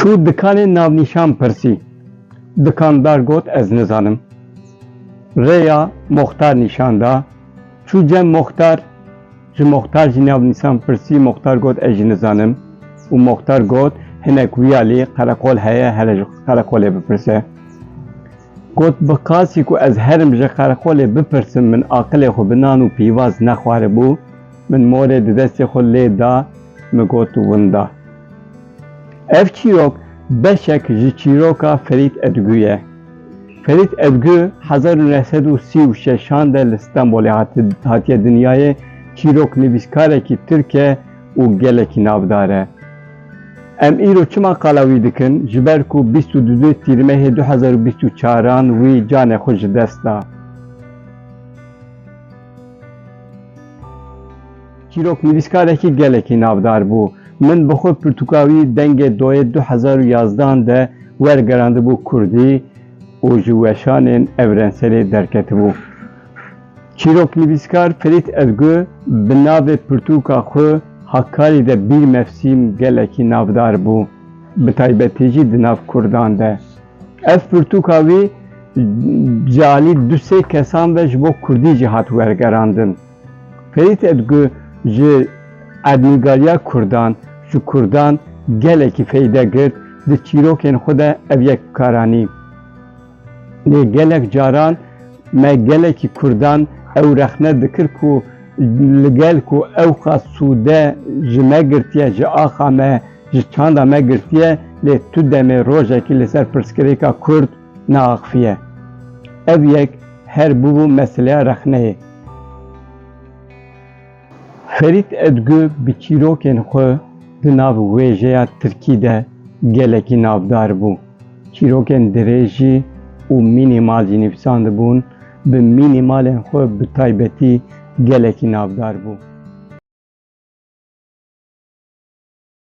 Çû dikanê navnîşan pirsî. Dikandar got ez nizanim. Rêya moxtar nîşan da. Çû cem moxtar, ji moxtar jî navnîşan pirsî, moxtar got ez jî nizanim. û moxtar got hinek wîya lê qereqol heye, here ji qereqolê bipirse. Got bi qasî ku ez herim ji qereqolê bipirsim, min aqilê xwe bi nan û pîvaz nexwaribû, min morê di destê xwe lê da, min got winda. Ev çîrok beşek ji çîroka Ferît Edgû ye. Ferît Edgû 1936 de li Stenbolê hatiye dinyayê, çîrok nivîskarekî Tirk e û gelekî navdar e. Em îro çima qala wî dikin, ji ber ku 22 Tîrmehê 2024 wî canê xwe ji dest da. Çîrok nivîskarekî gelekî navdar bû. Min bi xwe pirtûkawî dengê doyê 2011 de wergerandibû Kurdî û ji weşanên Evrenselê derketibû. Çîrok nivîskar Ferît Edgû bi navê pirtûka xwe Hakkari'de bir mevsîm gelekî navdar bû, bi taybetî jî di nav Kurdan de. Ev pirtûka wî ji alî du-sê kesan ve ji bo Kurdî jî hat wergerandin. Ferît Edgû ji erdnîgariya Kurdan, ji Kurdan gelekî feyde girt, di çîrokên xwe de ev yek bikaranî. Lê gelek caran me gelekî Kurdan ew rexne dikir ku li gel ku ew xas sûde ji me girtiye, ji axa me, ji çanda me girtiye, lê tu demê rojekî li ser pirsgirêka Kurd neaxifiye. Ev yek her bûbû meseleya rexneyê. Ferît Edgû bi çîrokên xwe di nav wêjeya Tirkî de gelekî navdar bû. Çîrokên dirêjî û mînîmal jî nivîsandibûn, bi mînîmalên xwe bi taybetî gelekî navdar bû.